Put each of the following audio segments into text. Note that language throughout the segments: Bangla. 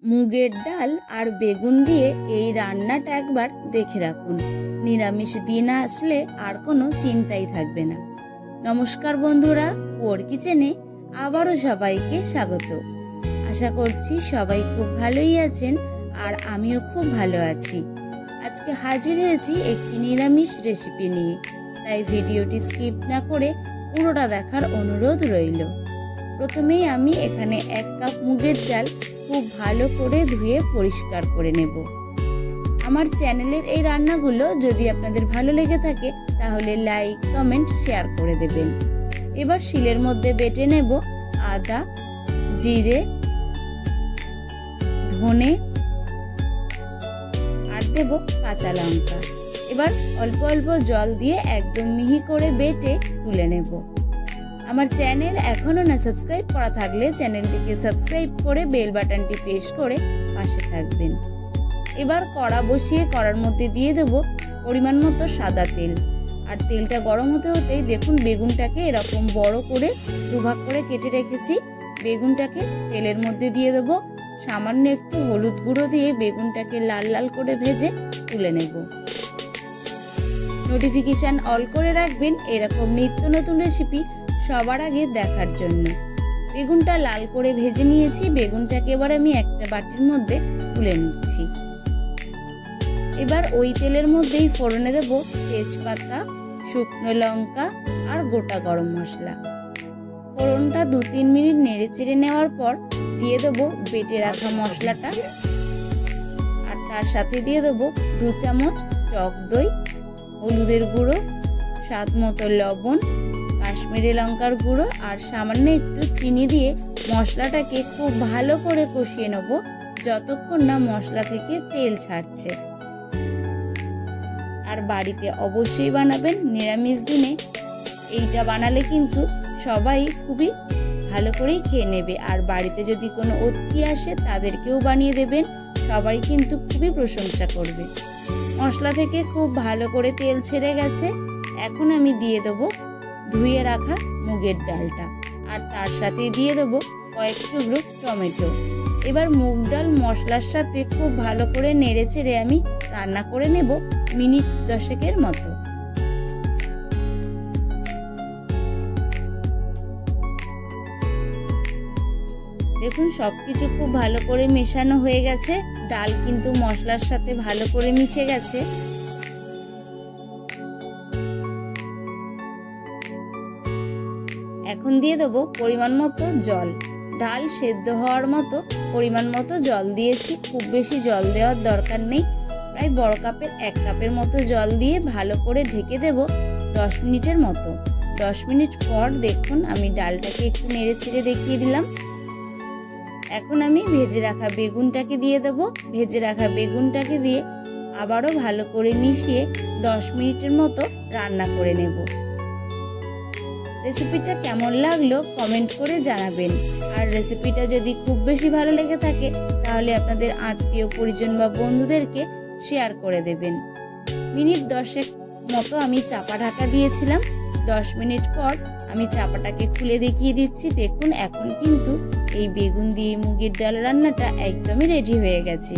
মুগের ডাল আর বেগুন দিয়ে এই রান্নাটা একবার দেখে রাখুন। নিরামিষ দিন আসলে আর কোনো চিন্তাই থাকবে না। নমস্কার বন্ধুরা, পোর কিচেনে আবারও সবাইকে স্বাগত। আশা করছি সবাই খুব ভালোই আছেন আর আমিও খুব ভালো আছি। আজকে হাজির হয়েছি একটি নিরামিষ রেসিপি নিয়ে, তাই ভিডিওটি স্কিপ না করে পুরোটা দেখার অনুরোধ রইল। প্রথমেই আমি এখানে 1 কাপ মুগের ডাল খুব ভালো করে ধুয়ে পরিষ্কার করে নেব। আমার চ্যানেলের এই রান্নাগুলো যদি আপনাদের ভালো লেগে থাকে তাহলে লাইক, কমেন্ট, শেয়ার করে দেবেন। এবার শিলের মধ্যে বেটে নেব আদা, জিরে, ধনে আর দেব কাঁচা লঙ্কা। এবার অল্প অল্প জল দিয়ে একদম মিহি করে বেটে তুলে নেব। আমার চ্যানেল এখনো না সাবস্ক্রাইব করা থাকলে চ্যানেলটিকে সাবস্ক্রাইব করে বেল বাটনটি প্রেস করে পাশে থাকবেন। এবার কড়া বসিয়ে কড়ার মধ্যে দিয়ে দেব পরিমাণ মতো সাদা তেল। আর তেলটা গরম হতে হতেই দেখুন বেগুনটাকে এরকম বড় করে দুভাগ করে কেটে রেখেছি। বেগুনটাকে তেলের মধ্যে দিয়ে দেব। সামান্য একটু হলুদ গুঁড়ো দিয়ে বেগুনটাকে লাল লাল করে ভেজে তুলে নেব। নোটিফিকেশন অল করে রাখবেন এরকম নিত্য নতুন রেসিপি সবার আগে দেখার জন্য। বেগুনটা লাল করে ভেজে নিয়েছি। বেগুনটাকে এবার আমি একটা বাটির মধ্যে তুলে নিচ্ছি। এবার ওই তেলের মধ্যেই ফোড়নে দেব তেজপাতা, শুকনো লঙ্কা আর গোটা গরম মশলা। ফোড়নটা 2-3 মিনিট নেড়ে চেড়ে নেওয়ার পর দিয়ে দেব বেটে রাখা মশলাটা। আর তার সাথে দিয়ে দেব 2 চামচ টক দই, হলুদের গুঁড়ো, স্বাদ মতো লবণ, কাশ্মীরি লঙ্কার গুঁড়ো আর সামান্য একটু চিনি দিয়ে মশলাটাকে খুব ভালো করে কষিয়ে নেব যতক্ষণ না মশলা থেকে তেল ছাড়ছে। আর বাড়িতে অবশ্যই বানাবেন নিরামিষ দিনে। এইটা বানালে কিন্তু সবাই খুবই ভালো করেই খেয়ে নেবে। আর বাড়িতে যদি কোনো অতিথি আসে তাদেরকেও বানিয়ে দেবেন, সবাই কিন্তু খুবই প্রশংসা করবে। মশলা থেকে খুব ভালো করে তেল ছেড়ে গেছে। এখন আমি দিয়ে দেবো ধুয়ে রাখা মুগের ডালটা আর তার সাথে দিয়ে দেবো কয়েক টুকরো টমেটো। এবার মুগ ডাল মশলার সাথে খুব ভালো করে নেড়ে চেড়ে আমি রান্না করে নেব মিনিট 10 মতো। দেখুন সবকিছু খুব ভালো করে মেশানো হয়ে গেছে। ডাল কিন্তু মশলার সাথে ভালো করে মিশে গেছে। এখন দিয়ে দেবো পরিমাণ মতো জল। ডাল সেদ্ধ হওয়ার মতো পরিমাণ মতো জল দিয়েছি। খুব বেশি জল দেওয়ার দরকার নেই। প্রায় বড় কাপের 1 কাপের মতো জল দিয়ে ভালো করে ঢেকে দেব 10 মিনিটের মতো। 10 মিনিট পর দেখুন আমি ডালটাকে একটু নেড়ে ছেড়ে দেখিয়ে দিলাম। এখন আমি ভেজে রাখা বেগুনটাকে দিয়ে দেব। ভেজে রাখা বেগুনটাকে দিয়ে আবারও ভালো করে মিশিয়ে 10 মিনিটের মতো রান্না করে নেব। রেসিপিটা কেমন লাগলো কমেন্ট করে জানাবেন। আর রেসিপিটা যদি খুব বেশি ভালো লেগে থাকে তাহলে আপনাদের আত্মীয় পরিজন বা বন্ধুদেরকে শেয়ার করে দেবেন। মিনিট 10 মতো আমি চাপা ঢাকা দিয়েছিলাম। 10 মিনিট পর আমি চাপাটাকে খুলে দেখিয়ে দিচ্ছি। দেখুন এখন কিন্তু এই বেগুন দিয়ে মুগের ডাল রান্নাটা একদমই রেডি হয়ে গেছে।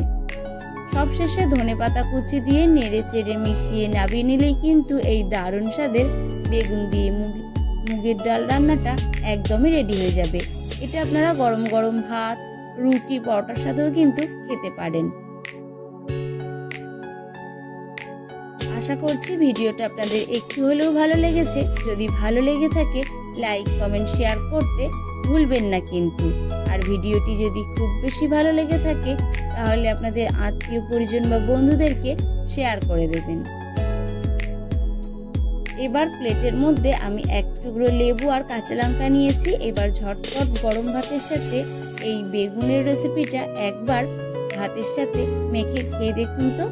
সবশেষে ধনেপাতা কুচি দিয়ে নেড়ে চেড়ে মিশিয়ে নামিয়ে নিলেই কিন্তু এই দারুণ স্বাদের বেগুন দিয়ে মুগের ডাল রান্নাটা একদমই রেডি হয়ে যাবে। এটা আপনারা গরম গরম ভাত, রুটি, পরোটার সাথেও কিন্তু খেতে পারেন। আশা করছি ভিডিওটা আপনাদের একটু হলেও ভালো লেগেছে। যদি ভালো লেগে থাকে লাইক, কমেন্ট, শেয়ার করতে ভুলবেন না কিন্তু। আর ভিডিওটি যদি খুব বেশি ভালো লেগে থাকে তাহলে আপনাদের আত্মীয় পরিজন বা বন্ধুদেরকে শেয়ার করে দেবেন। এবার প্লেটের মধ্যে আমি 1 টুকরো লেবু আর কাঁচা লঙ্কা নিয়েছি। এবার ঝটপট গরম ভাতের সাথে এই বেগুনের রেসিপিটা একবার ভাতের সাথে মেখে খেয়ে দেখুন তো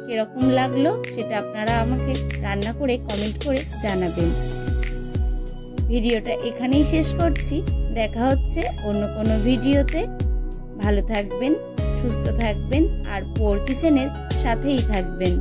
কিরকম লাগলো। সেটা আপনারা আমাকে রান্না করে কমেন্ট করে জানাবেন। ভিডিওটা এখানেই শেষ করছি। দেখা হচ্ছে অন্য কোনো ভিডিওতে। ভালো থাকবেন, সুস্থ থাকবেন আর পোর কিচেনের সাথেই থাকবেন।